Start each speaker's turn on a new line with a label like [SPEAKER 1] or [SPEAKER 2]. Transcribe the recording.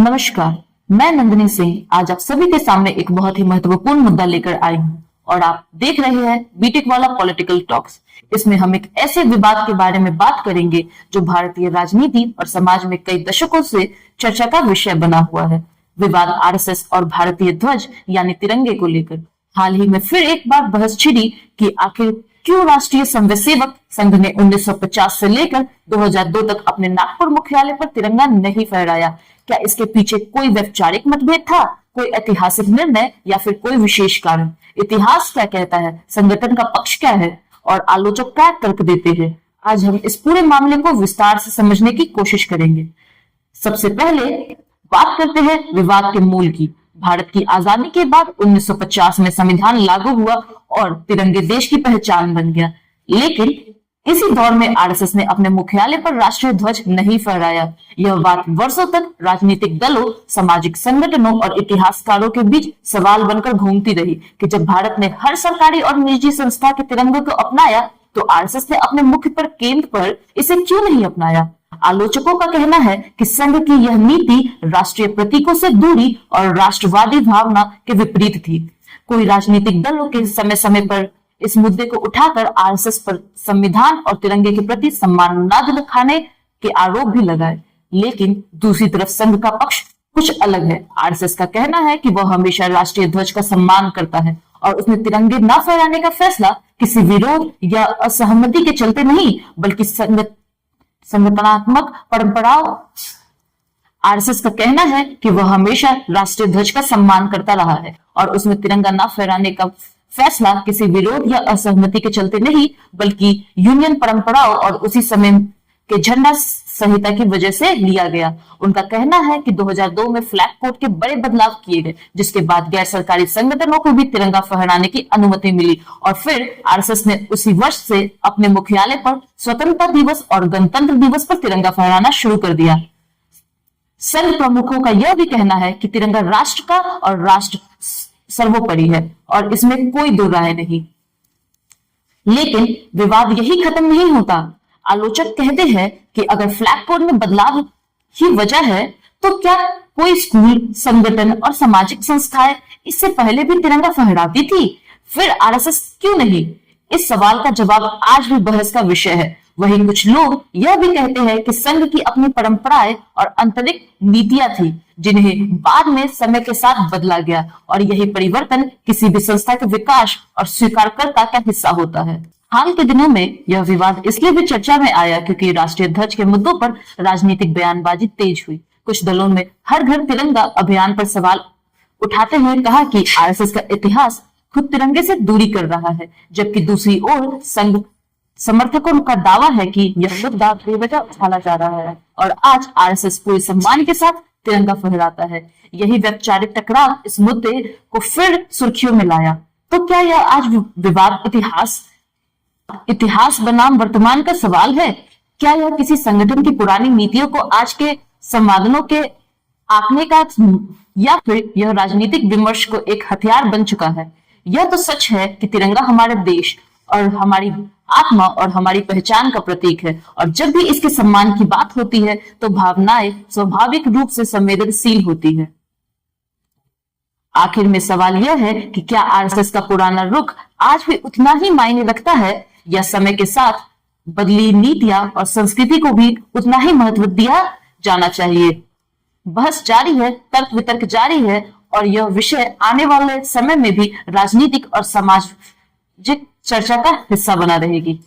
[SPEAKER 1] नमस्कार। मैं नंदिनी सिंह आज आप सभी के सामने एक बहुत ही महत्वपूर्ण मुद्दा लेकर आई हूँ और आप देख रहे हैं बीटेक वाला पॉलिटिकल टॉक्स। इसमें हम एक ऐसे विवाद के बारे में बात करेंगे जो भारतीय राजनीति और समाज में कई दशकों से चर्चा का विषय बना हुआ है। विवाद आरएसएस और भारतीय ध्वज यानी तिरंगे को लेकर हाल ही में फिर एक बार बहस छिड़ी कि आखिर क्यों राष्ट्रीय स्वयंसेवक संघ ने 1950 से लेकर 2002 तक अपने नागपुर मुख्यालय पर तिरंगा नहीं फहराया। क्या इसके पीछे कोई वैचारिक मतभेद था, कोई ऐतिहासिक निर्णय या फिर कोई विशेष कारण? इतिहास क्या कहता है, संगठन का पक्ष क्या है और आलोचक क्या तर्क देते हैं? आज हम इस पूरे मामले को विस्तार से समझने की कोशिश करेंगे। सबसे पहले बात करते हैं विवाद के मूल की। भारत की आजादी के बाद 1950 में संविधान लागू हुआ और तिरंगे देश की पहचान बन गया। लेकिन इसी दौर में आरएसएस ने अपने मुख्यालय पर राष्ट्रीय ध्वज नहीं फहराया। यह बात वर्षों तक राजनीतिक दलों, सामाजिक संगठनों और इतिहासकारों के बीच सवाल बनकर घूमती रही कि जब भारत ने हर सरकारी और निजी संस्था के तिरंगे को अपनाया तो आरएसएस ने अपने मुख्य पर केंद्र पर इसे क्यों नहीं अपनाया। आलोचकों का कहना है कि संघ की यह नीति राष्ट्रीय प्रतीकों से दूरी और राष्ट्रवादी भावना के विपरीत थी। कोई राजनीतिक दलों के समय समय पर इस मुद्दे को उठाकर आरएसएस पर संविधान और तिरंगे के प्रति सम्मान न दिखाने के आरोप भी लगाए। लेकिन दूसरी तरफ संघ का पक्ष कुछ अलग है। आरएसएस का कहना है कि वह हमेशा राष्ट्रीय ध्वज का सम्मान करता है और उसने तिरंगे न फहराने का फैसला किसी विरोध या असहमति के चलते नहीं बल्कि संगठनात्मक परंपराओं। आरएसएस का कहना है कि वह हमेशा राष्ट्रीय ध्वज का सम्मान करता रहा है और उसमें तिरंगा न फहराने का फैसला किसी विरोध या असहमति के चलते नहीं बल्कि यूनियन परंपराओं और उसी समय के झंडा संहिता की वजह से लिया गया। उनका कहना है कि 2002 में फ्लैग कोड के बड़े बदलाव किए गए जिसके बाद गैर सरकारी संगठनों को भी तिरंगा फहराने की अनुमति मिली और फिर आरएसएस ने उसी वर्ष से अपने मुख्यालय पर स्वतंत्रता दिवस और गणतंत्र दिवस पर तिरंगा फहराना शुरू कर दिया। संघ प्रमुखों का यह भी कहना है कि तिरंगा राष्ट्र का और राष्ट्र सर्वोपरि है और इसमें कोई दो राय नहीं। लेकिन विवाद यही खत्म नहीं होता। आलोचक कहते हैं कि अगर फ्लैग कोड में बदलाव ही वजह है तो क्या कोई स्कूल, संगठन और सामाजिक संस्थाएं इससे पहले भी तिरंगा फहराती थी, फिर आरएसएस क्यों नहीं? इस सवाल का जवाब आज भी बहस का विषय है। वहीं कुछ लोग यह भी कहते हैं कि संघ की अपनी परंपराएं और आंतरिक नीतियां थी जिन्हें बाद में समय के साथ बदला गया और यही परिवर्तन किसी भी संस्था के विकास और स्वीकारकर्ता का हिस्सा होता है। हाल के दिनों में यह विवाद इसलिए भी चर्चा में आया क्योंकि राष्ट्रीय ध्वज के मुद्दों पर राजनीतिक बयानबाजी तेज हुई। कुछ दलों ने हर घर तिरंगा अभियान पर सवाल उठाते हुए कहा कि आरएसएस का इतिहास खुद तिरंगे से दूरी कर रहा है, जबकि दूसरी ओर संघ समर्थकों का दावा है कि यह मुद्दा बेवजह उछाला जा रहा है और आज आरएसएस पूरे सम्मान के साथ तिरंगा फहराता है। यही वैचारिक टकराव इस मुद्दे को फिर सुर्खियों में लाया। तो क्या यह आज विवाद इतिहास बनाम वर्तमान का सवाल है? क्या यह किसी संगठन की पुरानी नीतियों को आज के संवादों के आंकने का या फिर यह राजनीतिक विमर्श को एक हथियार बन चुका है? यह तो सच है कि तिरंगा हमारे देश और हमारी आत्मा और हमारी पहचान का प्रतीक है और जब भी इसके सम्मान की बात होती है तो भावनाएं स्वाभाविक रूप से संवेदनशील होती है। आखिर में सवाल यह है कि क्या आरएसएस का पुराना रुख आज भी उतना ही मायने रखता है या समय के साथ बदली नीतियां और संस्कृति को भी उतना ही महत्व दिया जाना चाहिए? बहस जारी है, तर्क वितर्क जारी है और यह विषय आने वाले समय में भी राजनीतिक और सामाजिक चर्चा का हिस्सा बना रहेगी।